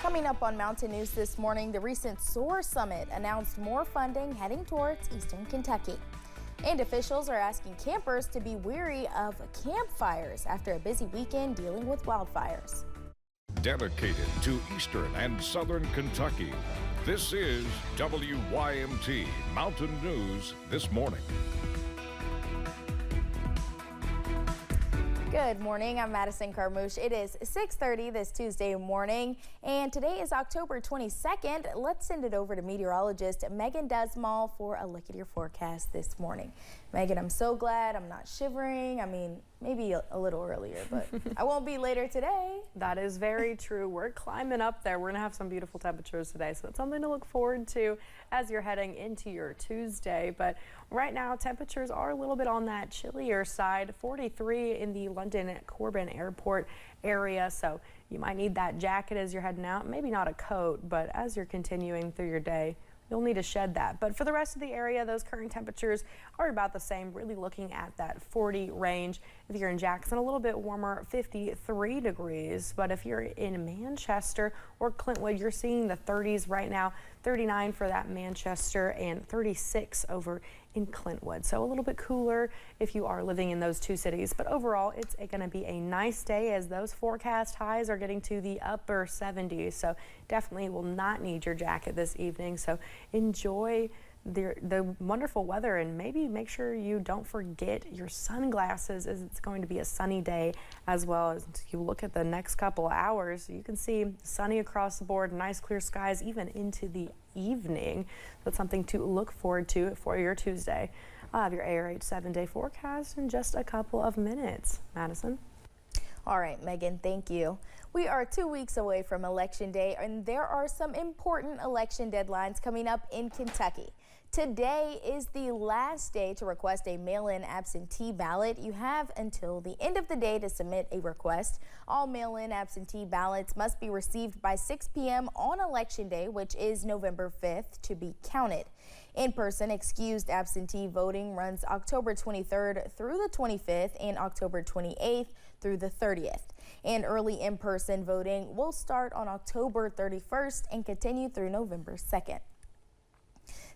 Coming up on Mountain News this morning, the recent SOAR Summit announced more funding heading towards eastern Kentucky. And officials are asking campers to be wary of campfires after a busy weekend dealing with wildfires. Dedicated to eastern and southern Kentucky, this is WYMT Mountain News this morning. Good morning, I'm Madison Carmouche. It is 6:30 this Tuesday morning, and today is October 22nd. Let's send it over to meteorologist Megan Desmall for a look at your forecast this morning. Megan, I'm so glad I'm not shivering. I mean, maybe a little earlier, but I won't be later today. That is very true. We're climbing up there. We're going to have some beautiful temperatures today, so it's something to look forward to as you're heading into your Tuesday. But right now, temperatures are a little bit on that chillier side. 43 in the London Corbin Airport area, so you might need that jacket as you're heading out. Maybe not a coat, but as you're continuing through your day, you'll need to shed that. But for the rest of the area, those current temperatures are about the same, really looking at that 40 range. If you're in Jackson, a little bit warmer, 53 degrees. But if you're in Manchester or Clintwood, you're seeing the 30s right now, 39 for that Manchester and 36 over in Clintwood. So a little bit cooler if you are living in those two cities. But overall, it's going to be a nice day as those forecast highs are getting to the upper 70s. So definitely will not need your jacket this evening. So enjoy the wonderful weather, and maybe make sure you don't forget your sunglasses, as it's going to be a sunny day as well. As you look at the next couple of hours, you can see sunny across the board, nice clear skies even into the evening. That's something to look forward to for your Tuesday. I'll have your ARH 7-day forecast in just a couple of minutes. Madison. All right, Megan, thank you. We are 2 weeks away from Election Day, and there are some important election deadlines coming up in Kentucky. Today is the last day to request a mail-in absentee ballot. You have until the end of the day to submit a request. All mail-in absentee ballots must be received by 6 p.m. on Election Day, which is November 5th, to be counted. In-person excused absentee voting runs October 23rd through the 25th and October 28th through the 30th. And early in-person voting will start on October 31st and continue through November 2nd.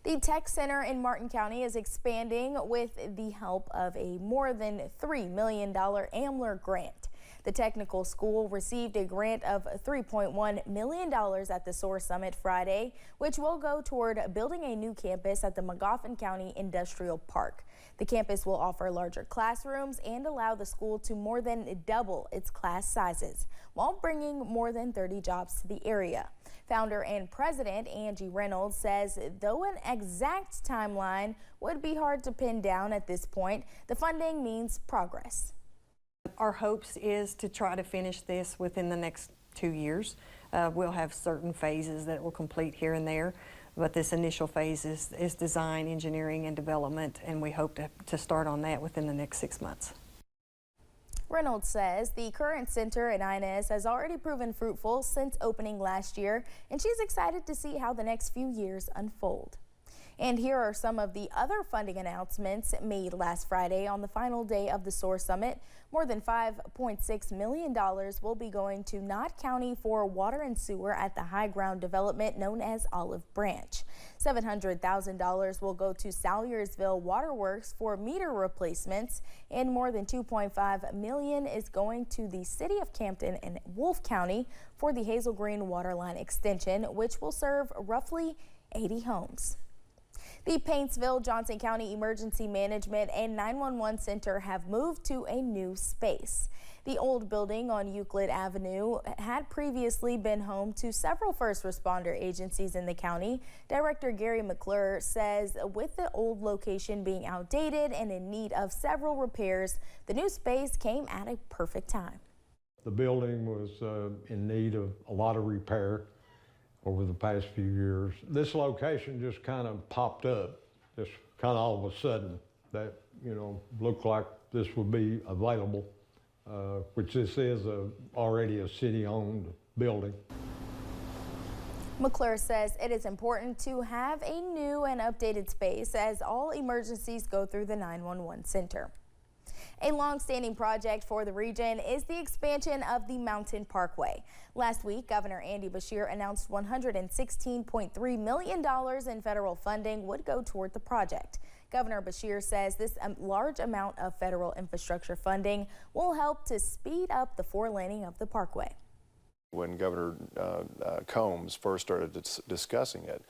The Tech Center in Martin County is expanding with the help of a more than $3 million AMLR grant. The technical school received a grant of $3.1 million at the SOAR Summit Friday, which will go toward building a new campus at the Magoffin County Industrial Park. The campus will offer larger classrooms and allow the school to more than double its class sizes, while bringing more than 30 jobs to the area. Founder and president Angie Reynolds says though an exact timeline would be hard to pin down at this point, the funding means progress. Our hopes is to try to finish this within the next 2 years. We'll have certain phases that will complete here and there, but this initial phase is design, engineering, and development, and we hope to start on that within the next 6 months. Reynolds says the current center in Inez has already proven fruitful since opening last year, and she's excited to see how the next few years unfold. And here are some of the other funding announcements made last Friday on the final day of the SOAR Summit. More than $5.6 million will be going to Knott County for water and sewer at the high ground development known as Olive Branch. $700,000 will go to Salyersville Waterworks for meter replacements, and more than $2.5 million is going to the city of Campton and Wolfe County for the Hazel Green waterline extension, which will serve roughly 80 homes. The Paintsville Johnson County Emergency Management and 911 Center have moved to a new space. The old building on Euclid Avenue had previously been home to several first responder agencies in the county. Director Gary McClure says with the old location being outdated and in need of several repairs, the new space came at a perfect time. The building was in need of a lot of repair over the past few years. This location just kind of popped up, just kind of all of a sudden, that, looked like this would be available, which this is already a city-owned building. McClure says it is important to have a new and updated space as all emergencies go through the 911 center. A long-standing project for the region is the expansion of the Mountain Parkway. Last week, Governor Andy Beshear announced $116.3 million in federal funding would go toward the project. Governor Beshear says this large amount of federal infrastructure funding will help to speed up the four-laning of the parkway. When Governor Combs first started discussing it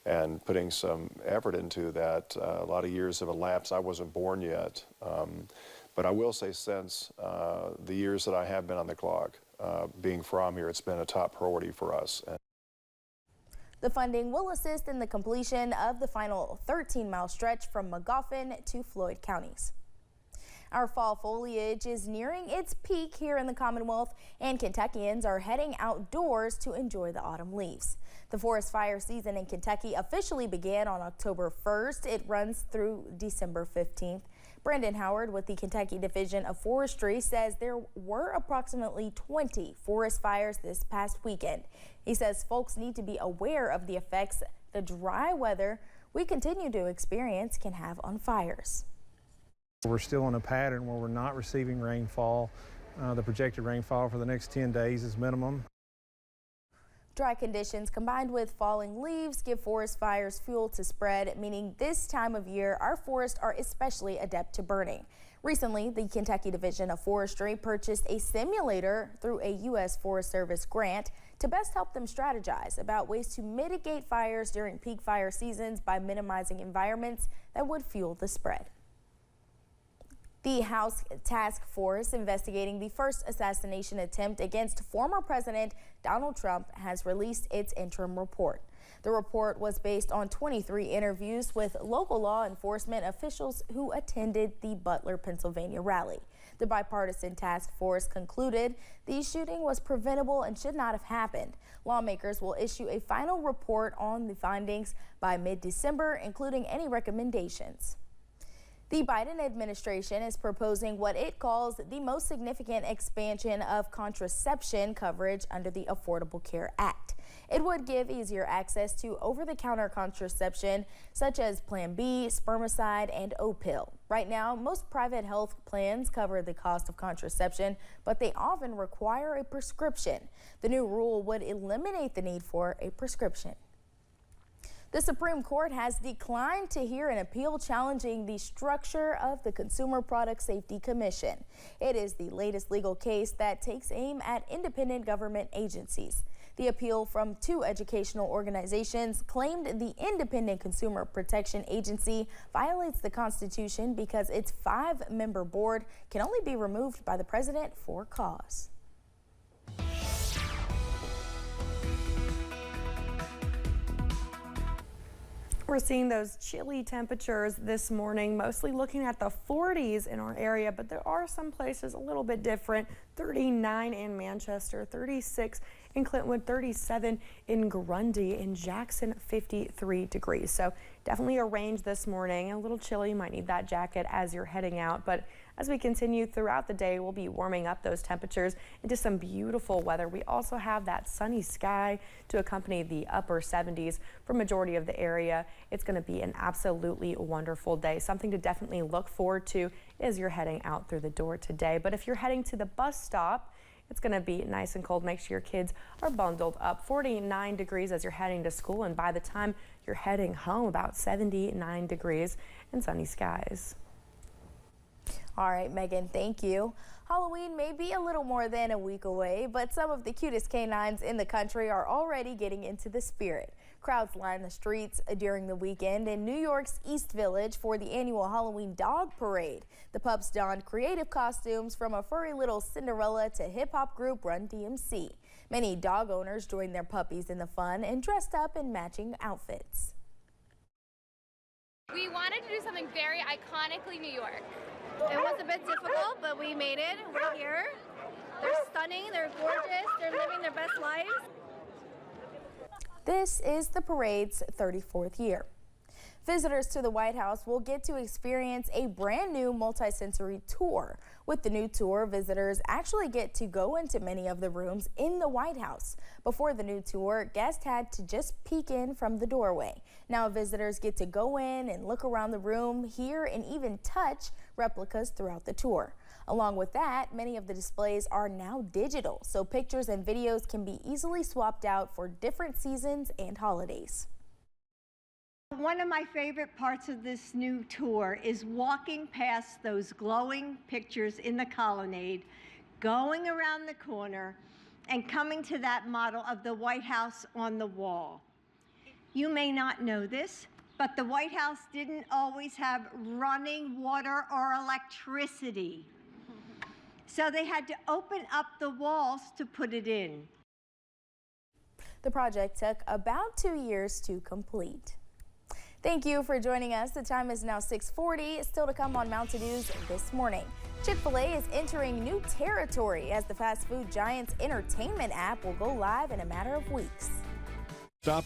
and putting some effort into that, a lot of years have elapsed. I wasn't born yet, but I will say since the years that I have been on the clock, being from here, it's been a top priority for us. The funding will assist in the completion of the final 13-mile stretch from Magoffin to Floyd counties. Our fall foliage is nearing its peak here in the Commonwealth, and Kentuckians are heading outdoors to enjoy the autumn leaves. The forest fire season in Kentucky officially began on October 1st. It runs through December 15th. Brandon Howard with the Kentucky Division of Forestry says there were approximately 20 forest fires this past weekend. He says folks need to be aware of the effects the dry weather we continue to experience can have on fires. We're still in a pattern where we're not receiving rainfall. The projected rainfall for the next 10 days is minimum. Dry conditions combined with falling leaves give forest fires fuel to spread, meaning this time of year our forests are especially adept to burning. Recently, the Kentucky Division of Forestry purchased a simulator through a U.S. Forest Service grant to best help them strategize about ways to mitigate fires during peak fire seasons by minimizing environments that would fuel the spread. The House Task Force investigating the first assassination attempt against former President Donald Trump has released its interim report. The report was based on 23 interviews with local law enforcement officials who attended the Butler, Pennsylvania rally. The bipartisan task force concluded the shooting was preventable and should not have happened. Lawmakers will issue a final report on the findings by mid-December, including any recommendations. The Biden administration is proposing what it calls the most significant expansion of contraception coverage under the Affordable Care Act. It would give easier access to over-the-counter contraception such as Plan B, spermicide, and O-pill. Right now, most private health plans cover the cost of contraception, but they often require a prescription. The new rule would eliminate the need for a prescription. The Supreme Court has declined to hear an appeal challenging the structure of the Consumer Product Safety Commission. It is the latest legal case that takes aim at independent government agencies. The appeal from two educational organizations claimed the Independent Consumer Protection Agency violates the Constitution because its 5-member board can only be removed by the president for cause. We're seeing those chilly temperatures this morning, mostly looking at the 40s in our area, but there are some places a little bit different. 39 in Manchester, 36 in Clintwood, 37 in Grundy, in Jackson 53 degrees. So definitely a range this morning, a little chilly. You might need that jacket as you're heading out, but as we continue throughout the day, we'll be warming up those temperatures into some beautiful weather. We also have that sunny sky to accompany the upper 70s for majority of the area. It's going to be an absolutely wonderful day, something to definitely look forward to as you're heading out through the door today. But if you're heading to the bus stop, it's going to be nice and cold. Make sure your kids are bundled up. 49 degrees as you're heading to school, and by the time you're heading home, about 79 degrees and sunny skies. All right, Megan, thank you. Halloween may be a little more than a week away, but some of the cutest canines in the country are already getting into the spirit. Crowds line the streets during the weekend in New York's East Village for the annual Halloween Dog Parade. The pups donned creative costumes from a furry little Cinderella to hip-hop group Run DMC. Many dog owners joined their puppies in the fun and dressed up in matching outfits. We wanted to do something very iconically New York. It was a bit difficult, but we made it. We're here. They're stunning, they're gorgeous, they're living their best lives. This is the parade's 34th year. Visitors to the White House will get to experience a brand new multi-sensory tour. With the new tour, visitors actually get to go into many of the rooms in the White House. Before the new tour, guests had to just peek in from the doorway. Now visitors get to go in and look around the room, hear and even touch replicas throughout the tour. Along with that, many of the displays are now digital, so pictures and videos can be easily swapped out for different seasons and holidays. One of my favorite parts of this new tour is walking past those glowing pictures in the colonnade, going around the corner, and coming to that model of the White House on the wall. You may not know this, but the White House didn't always have running water or electricity. So they had to open up the walls to put it in. The project took about 2 years to complete. Thank you for joining us. The time is now 6:40. Still to come on Mountain News this morning. Chick-fil-A is entering new territory as the fast food giant's entertainment app will go live in a matter of weeks. Stop